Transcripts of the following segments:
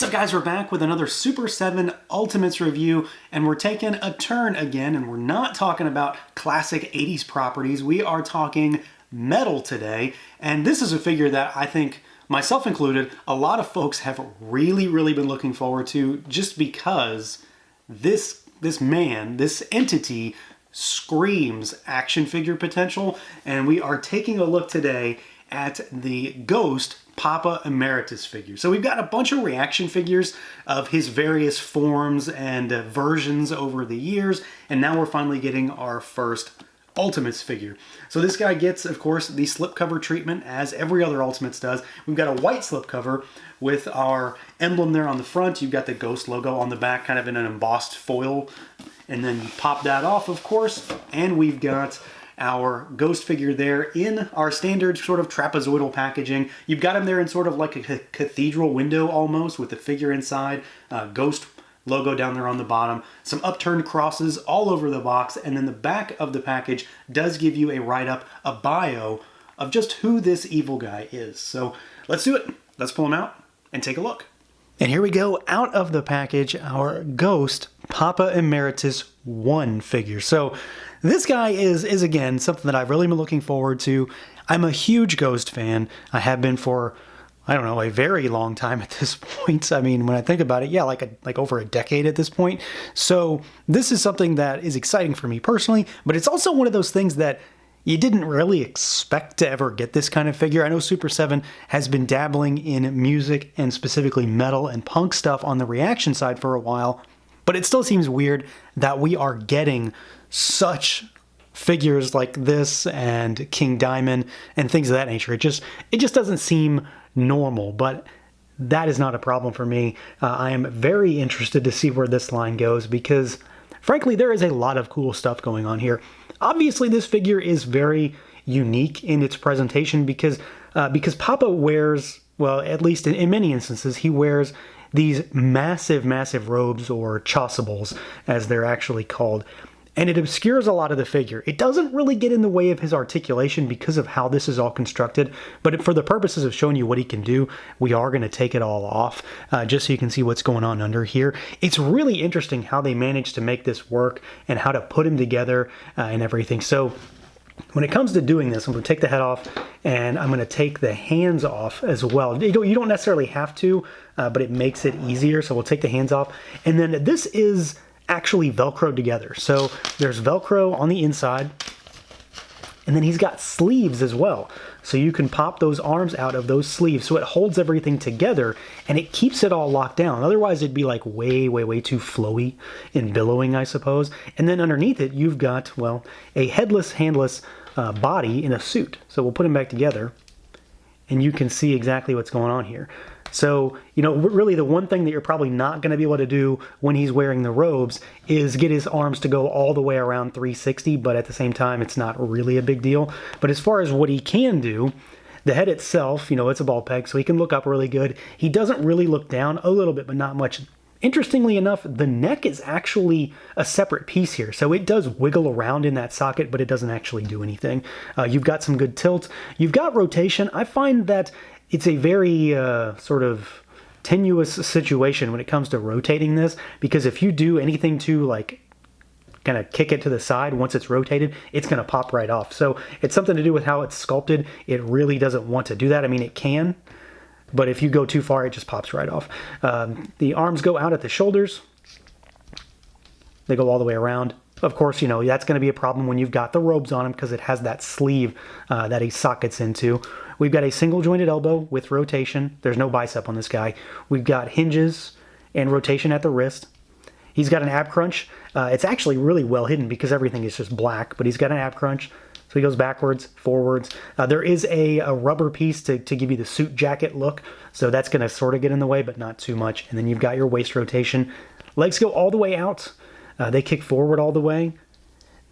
What's up, guys? We're back with another Super 7 Ultimates review, and we're taking a turn again, and we're not talking about classic 80s properties. We are talking metal today, and this is a figure that I think, myself included, a lot of folks have really been looking forward to, just because this man, this entity, screams action figure potential, and we are taking a look today at the Ghost Papa Emeritus figure. So we've got a bunch of reaction figures of his various forms and versions over the years, and now we're finally getting our first Ultimates figure. So this guy gets, of course, the slipcover treatment as every other Ultimates does. We've got a white slipcover with our emblem there on the front. You've got the Ghost logo on the back, kind of in an embossed foil, and then you pop that off, of course, and we've got our Ghost figure there in our standard sort of trapezoidal packaging. You've got him there in sort of like a cathedral window almost, with the figure inside, Ghost logo down there on the bottom, some upturned crosses all over the box, and then the back of the package does give you a write-up, a bio of just who this evil guy is. So let's do it. Let's pull him out and take a look. And here we go, out of the package, our Ghost Papa Emeritus 1 figure. So this guy is again something that I've really been looking forward to. I'm a huge Ghost fan. I have been for, I don't know, a very long time at this point. I mean, when I think about it, yeah, like over a decade at this point. So this is something that is exciting for me personally, but it's also one of those things that you didn't really expect to ever get this kind of figure. I know Super 7 has been dabbling in music and specifically metal and punk stuff on the reaction side for a while, but it still seems weird that we are getting such figures like this and King Diamond and things of that nature. It just doesn't seem normal, but that is not a problem for me. I am very interested to see where this line goes because, frankly, there is a lot of cool stuff going on here. Obviously, this figure is very unique in its presentation because Papa wears, well, at least in many instances, he wears these massive robes, or chasubles, as they're actually called. And it obscures a lot of the figure. It doesn't really get in the way of his articulation because of how this is all constructed, but for the purposes of showing you what he can do, we are going to take it all off, just so you can see what's going on under here. It's really interesting how they managed to make this work and how to put him together and everything. So when it comes to doing this, I'm going to take the head off, and I'm going to take the hands off as well. You don't necessarily have to, but it makes it easier, so we'll take the hands off. And then this is actually Velcroed together. So there's Velcro on the inside, and then he's got sleeves as well. So you can pop those arms out of those sleeves, so it holds everything together and it keeps it all locked down. Otherwise it'd be like way too flowy and billowing, I suppose. And then underneath it you've got, well, a headless, handless body in a suit. So we'll put him back together and you can see exactly what's going on here. So, you know, really the one thing that you're probably not going to be able to do when he's wearing the robes is get his arms to go all the way around 360, but at the same time, it's not really a big deal. But as far as what he can do, the head itself, you know, it's a ball peg, so he can look up really good. He doesn't really look down, a little bit, but not much. Interestingly enough, the neck is actually a separate piece here, so it does wiggle around in that socket, but it doesn't actually do anything. You've got some good tilt. You've got rotation. I find that it's a very sort of tenuous situation when it comes to rotating this, because if you do anything to like kind of kick it to the side once it's rotated, it's going to pop right off. So it's something to do with how it's sculpted. It really doesn't want to do that. I mean, it can, but if you go too far, it just pops right off. The arms go out at the shoulders. They go all the way around. Of course, you know, that's going to be a problem when you've got the robes on him because it has that sleeve that he sockets into. We've got a single jointed elbow with rotation. There's no bicep on this guy. We've got hinges and rotation at the wrist. He's got an ab crunch. It's actually really well hidden because everything is just black, but he's got an ab crunch. So he goes backwards, forwards. There is a rubber piece to give you the suit jacket look. So that's going to sort of get in the way, but not too much. And then you've got your waist rotation. Legs go all the way out. They kick forward all the way.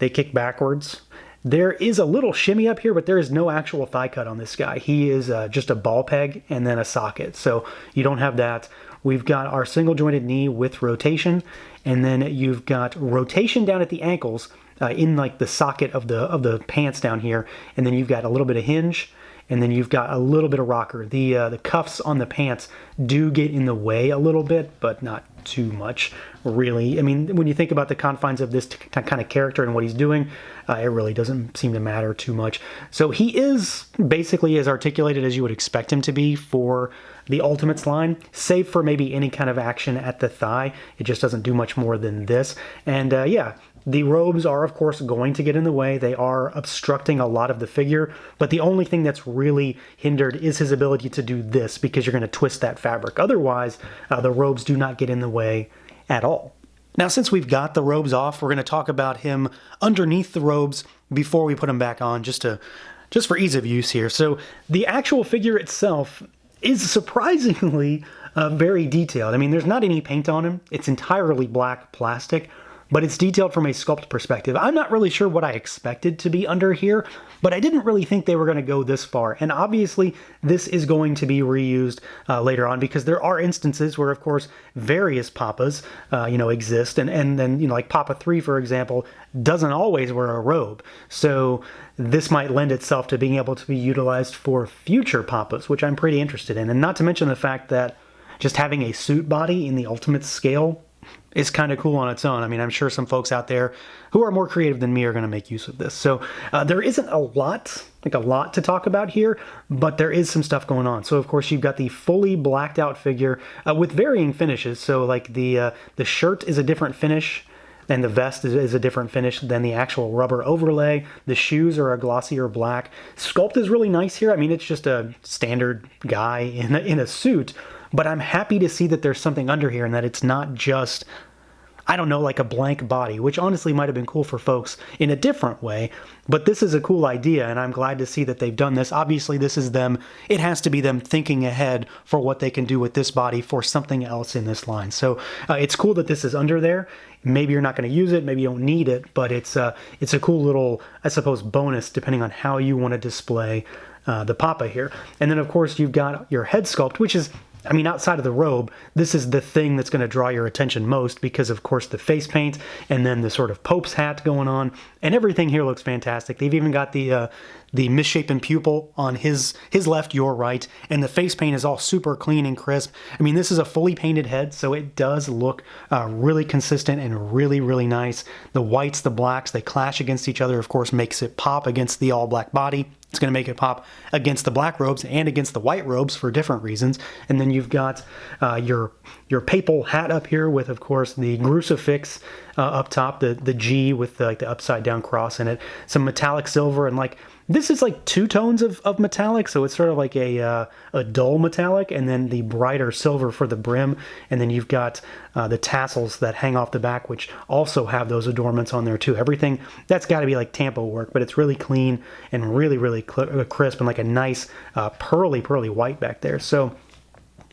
They kick backwards. There is a little shimmy up here, but there is no actual thigh cut on this guy. He is just a ball peg and then a socket. So you don't have that. We've got our single jointed knee with rotation, and then you've got rotation down at the ankles in like the socket of the pants down here, and then you've got a little bit of hinge, and then you've got a little bit of rocker. The cuffs on the pants do get in the way a little bit, but not too much, really. I mean, when you think about the confines of this kind of character and what he's doing, it really doesn't seem to matter too much. So he is basically as articulated as you would expect him to be for the Ultimates line, save for maybe any kind of action at the thigh. It just doesn't do much more than this. And yeah, the robes are, of course, going to get in the way. They are obstructing a lot of the figure, but the only thing that's really hindered is his ability to do this, because you're going to twist that fabric. Otherwise, the robes do not get in the way at all. Now, since we've got the robes off, we're going to talk about him underneath the robes before we put him back on, just for ease of use here. So the actual figure itself is surprisingly very detailed. I mean, there's not any paint on him. It's entirely black plastic, but it's detailed from a sculpt perspective. I'm not really sure what I expected to be under here, but I didn't really think they were going to go this far. And obviously, this is going to be reused later on, because there are instances where, of course, various Papas, exist. And then, like Papa 3, for example, doesn't always wear a robe. So this might lend itself to being able to be utilized for future Papas, which I'm pretty interested in. And not to mention the fact that just having a suit body in the Ultimate scale is kind of cool on its own. I mean, I'm sure some folks out there who are more creative than me are going to make use of this. So there isn't a lot to talk about here, but there is some stuff going on. So of course you've got the fully blacked out figure with varying finishes. So like the shirt is a different finish, and the vest is a different finish than the actual rubber overlay. The shoes are a glossier black. Sculpt is really nice here. I mean, it's just a standard guy in a suit. But I'm happy to see that there's something under here and that it's not just, I don't know, like a blank body, which honestly might have been cool for folks in a different way. But this is a cool idea, and I'm glad to see that they've done this. Obviously, this is them. It has to be them thinking ahead for what they can do with this body for something else in this line. So it's cool that this is under there. Maybe you're not going to use it, maybe you don't need it, but it's a cool little, I suppose, bonus depending on how you want to display the Papa here. And then, of course, you've got your head sculpt, which is, I mean, outside of the robe, this is the thing that's going to draw your attention most because, of course, the face paint and then the sort of Pope's hat going on. And everything here looks fantastic. They've even got the misshapen pupil on his left, your right, and the face paint is all super clean and crisp. I mean, this is a fully painted head, so it does look really consistent and really, really nice. The whites, the blacks, they clash against each other, of course, makes it pop against the all-black body. It's going to make it pop against the black robes and against the white robes for different reasons. And then you've got your papal hat up here with, of course, the crucifix up top, the G with the upside down cross in it, some metallic silver, and like this is like two tones of metallic, so it's sort of like a dull metallic, and then the brighter silver for the brim, and then you've got the tassels that hang off the back, which also have those adornments on there too. Everything, that's got to be like tampo work, but it's really clean and really, really crisp and like a nice pearly white back there. So,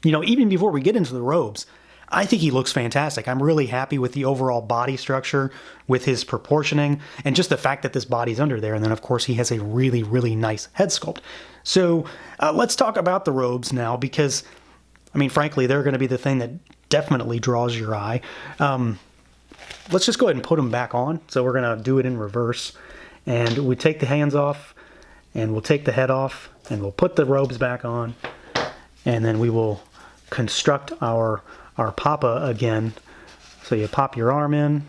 even before we get into the robes, I think he looks fantastic. I'm really happy with the overall body structure, with his proportioning, and just the fact that this body's under there. And then, of course, he has a really, really nice head sculpt. So let's talk about the robes now, because, I mean, frankly, they're going to be the thing that definitely draws your eye. Let's just go ahead and put them back on. So we're going to do it in reverse. And we take the hands off, and we'll take the head off, and we'll put the robes back on. And then we will construct our Papa again. So you pop your arm in,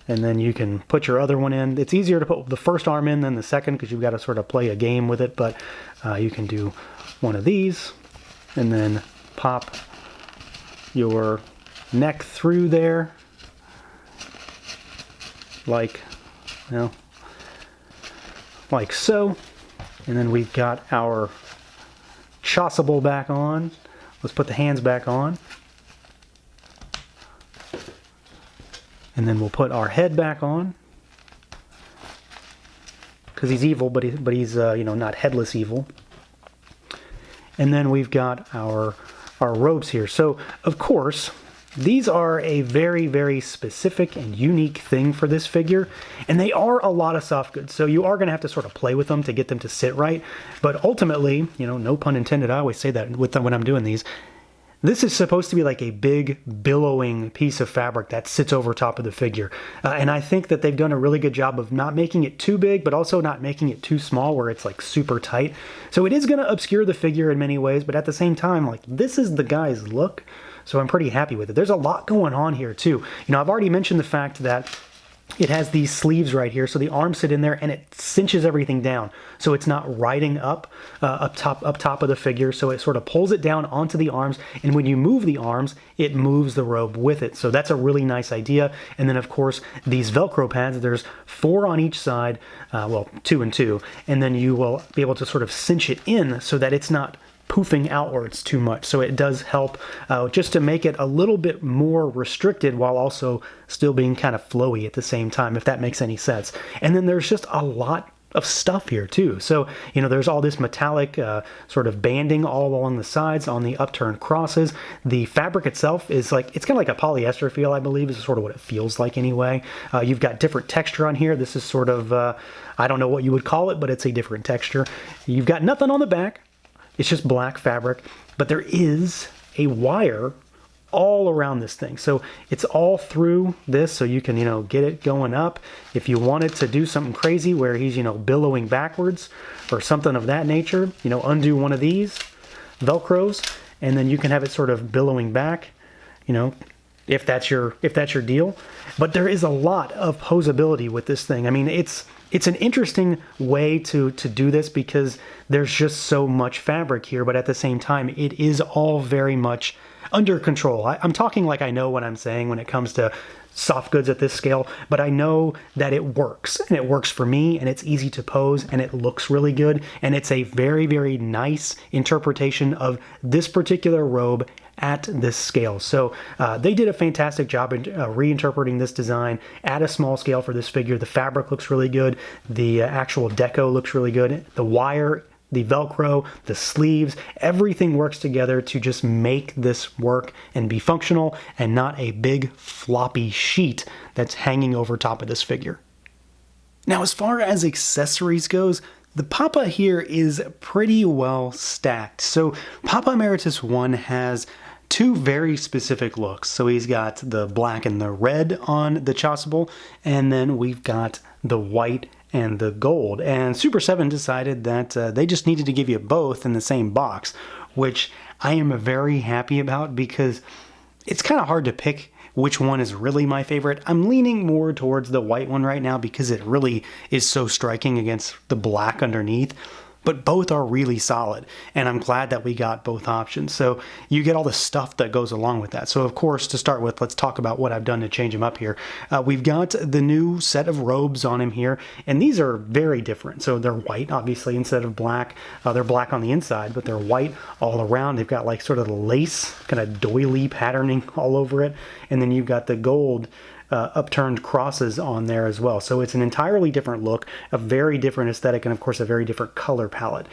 and then you can put your other one in. It's easier to put the first arm in than the second because you've got to sort of play a game with it, but you can do one of these and then pop your neck through there like so. And then we've got our chasuble back on. Let's put the hands back on. And then we'll put our head back on. Because he's evil, but he's not headless evil. And then we've got our robes here. So, of course, these are a very, very specific and unique thing for this figure. And they are a lot of soft goods. So you are going to have to sort of play with them to get them to sit right. But ultimately, no pun intended, I always say that with them when I'm doing these, This is supposed to be like a big billowing piece of fabric that sits over top of the figure. And I think that they've done a really good job of not making it too big, but also not making it too small where it's like super tight. So it is going to obscure the figure in many ways, but at the same time, like, this is the guy's look. So I'm pretty happy with it. There's a lot going on here too. You know, I've already mentioned the fact that it has these sleeves right here, so the arms sit in there and it cinches everything down, so it's not riding up top of the figure. So it sort of pulls it down onto the arms, and when you move the arms, it moves the robe with it. So that's a really nice idea. And then of course these Velcro pads, there's 4 on each side, well, 2 and 2, and then you will be able to sort of cinch it in so that it's not poofing outwards too much. So it does help just to make it a little bit more restricted while also still being kind of flowy at the same time, if that makes any sense. And then there's just a lot of stuff here too. So, you know, there's all this metallic sort of banding all along the sides on the upturned crosses. The fabric itself is like, it's kind of like a polyester feel, I believe, is sort of what it feels like anyway. You've got different texture on here. This is sort of, I don't know what you would call it, but it's a different texture. You've got nothing on the back. It's just black fabric, but there is a wire all around this thing. So it's all through this, so you can, you know, get it going up. If you wanted to do something crazy where he's, you know, billowing backwards or something of that nature, you know, undo one of these Velcros, and then you can have it sort of billowing back, you know, if that's your deal. But there is a lot of posability with this thing. I mean, it's an interesting way to do this because there's just so much fabric here, but at the same time, it is all very much under control. I'm talking like I know what I'm saying when it comes to soft goods at this scale, but I know that it works, and it works for me, and it's easy to pose, and it looks really good, and it's a very, very nice interpretation of this particular robe at this scale. So they did a fantastic job in reinterpreting this design at a small scale for this figure. The fabric looks really good. The actual deco looks really good. The wire, the Velcro, the sleeves, everything works together to just make this work and be functional and not a big floppy sheet that's hanging over top of this figure. Now, as far as accessories goes, the Papa here is pretty well stacked. So Papa Emeritus 1 has 2 very specific looks. So he's got the black and the red on the chasuble, and then we've got the white and the gold. And Super7 decided that they just needed to give you both in the same box, which I am very happy about because it's kind of hard to pick which one is really my favorite. I'm leaning more towards the white one right now because it really is so striking against the black underneath. But both are really solid, and I'm glad that we got both options. So you get all the stuff that goes along with that. So of course, to start with, let's talk about what I've done to change him up here. We've got the new set of robes on him here, and these are very different. So they're white, obviously, instead of black. They're black on the inside, but they're white all around. They've got like sort of the lace, kind of doily patterning all over it. And then you've got the gold upturned crosses on there as well. So it's an entirely different look, a very different aesthetic, and of course a very different color palette.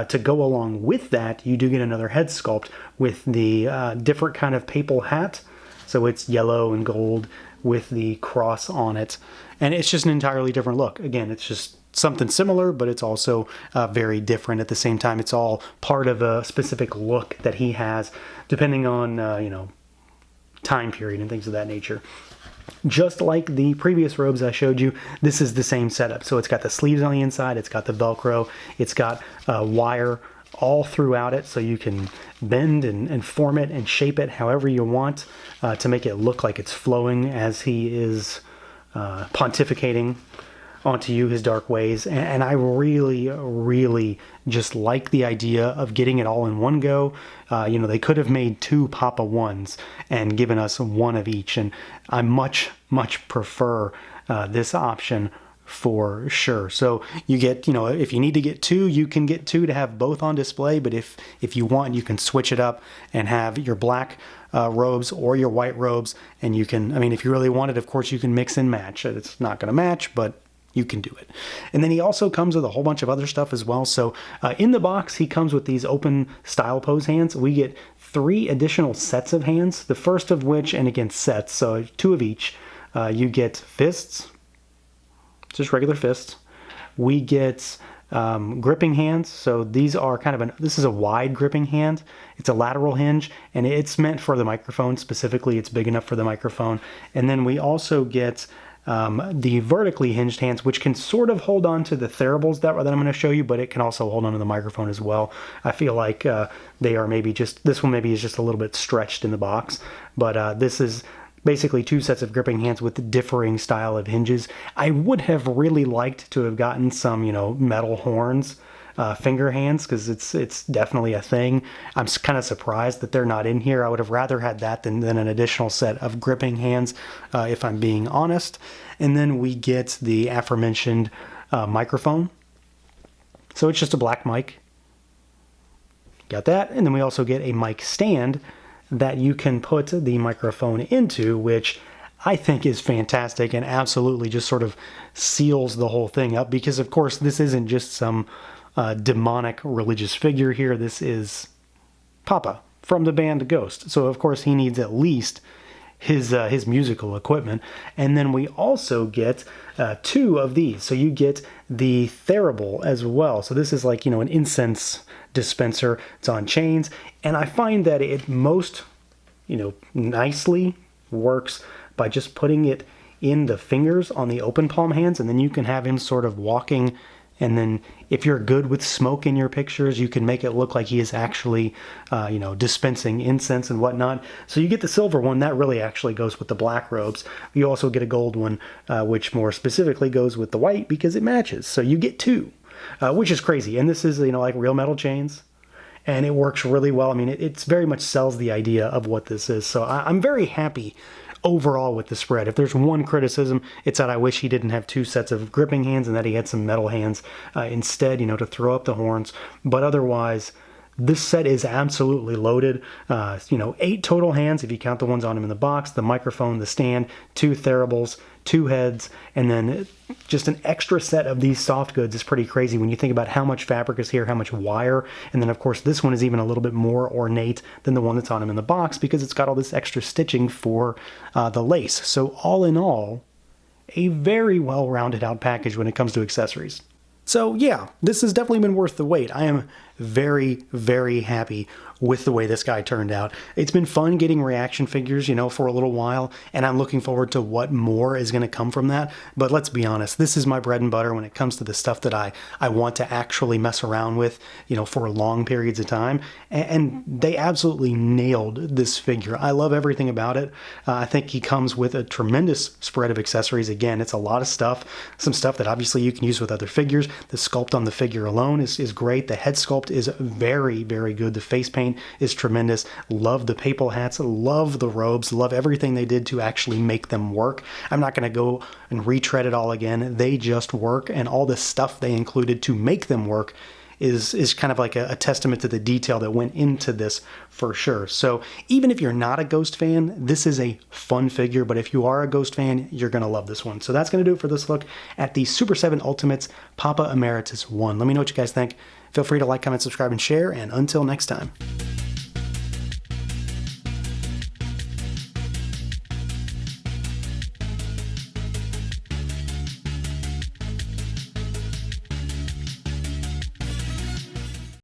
To go along with that, you do get another head sculpt with the different kind of papal hat. So it's yellow and gold with the cross on it. And it's just an entirely different look. Again, it's just something similar, but it's also very different at the same time. It's all part of a specific look that he has, depending on, you know, time period and things of that nature. Just like the previous robes I showed you, this is the same setup. So it's got the sleeves on the inside, it's got the Velcro, it's got wire all throughout it, so you can bend and form it and shape it however you want to make it look like it's flowing as he is pontificating onto you his dark ways. And I really, really just like the idea of getting it all in one go. You know, they could have made 2 Papa 1s and given us 1 of each, and I much prefer this option for sure. So you get, you know, if you need to get 2, you can get 2 to have both on display, but if you want, you can switch it up and have your black robes or your white robes, and you can, I mean, if you really want it, of course, you can mix and match. It's not going to match, but you can do it. And then he also comes with a whole bunch of other stuff as well. So in the box, he comes with these open style pose hands. We get 3 additional sets of hands, the first of which, and again, sets, so 2 of each. You get fists, just regular fists. We get gripping hands. So these are kind of this is a wide gripping hand. It's a lateral hinge, and it's meant for the microphone specifically. It's big enough for the microphone. And then we also get the vertically hinged hands, which can sort of hold on to the therables that I'm going to show you, but it can also hold on to the microphone as well. I feel like they are maybe just, this one maybe is just a little bit stretched in the box, but this is basically two sets of gripping hands with differing style of hinges. I would have really liked to have gotten some, metal horns, finger hands, because it's definitely a thing. I'm kind of surprised that they're not in here. I would have rather had that than an additional set of gripping hands, if I'm being honest. And then we get the aforementioned microphone. So it's just a black mic. Got that. And then we also get a mic stand that you can put the microphone into, which I think is fantastic and absolutely just sort of seals the whole thing up, because of course this isn't just some demonic religious figure here. This is Papa from the band Ghost. So of course he needs at least his musical equipment. And then we also get two of these. So you get the thurible as well. So this is like, an incense dispenser. It's on chains. And I find that it most, nicely works by just putting it in the fingers on the open palm hands. And then you can have him sort of walking. And then if you're good with smoke in your pictures, you can make it look like he is actually, dispensing incense and whatnot. So you get the silver one. That really actually goes with the black robes. You also get a gold one, which more specifically goes with the white because it matches. So you get two, which is crazy. And this is, like real metal chains. And it works really well. I mean, it's very much sells the idea of what this is. So I'm very happy overall with the spread. If there's one criticism, it's that I wish he didn't have two sets of gripping hands and that he had some metal hands instead, to throw up the horns. But otherwise, this set is absolutely loaded. 8 total hands if you count the ones on him in the box, the microphone, the stand, 2 therables, 2 heads, and then just an extra set of these soft goods is pretty crazy when you think about how much fabric is here, how much wire, and then of course this one is even a little bit more ornate than the one that's on him in the box because it's got all this extra stitching for the lace. So all in all, a very well rounded out package when it comes to accessories. So yeah, this has definitely been worth the wait. I am very, very happy with the way this guy turned out. It's been fun getting reaction figures, for a little while, and I'm looking forward to what more is going to come from that. But let's be honest, this is my bread and butter when it comes to the stuff that I want to actually mess around with, for long periods of time. And they absolutely nailed this figure. I love everything about it. I think he comes with a tremendous spread of accessories. Again, it's a lot of stuff, some stuff that obviously you can use with other figures. The sculpt on the figure alone is great. The head sculpt is very, very good. The face paint is tremendous. Love the papal hats, love the robes, love everything they did to actually make them work. I'm not going to go and retread it all again. They just work, and all the stuff they included to make them work is kind of like a testament to the detail that went into this for sure. So even if you're not a Ghost fan, this is a fun figure, but if you are a Ghost fan, you're going to love this one. So that's going to do it for this look at the Super 7 Ultimates Papa Emeritus 1. Let me know what you guys think. Feel free to like, comment, subscribe, and share, and until next time.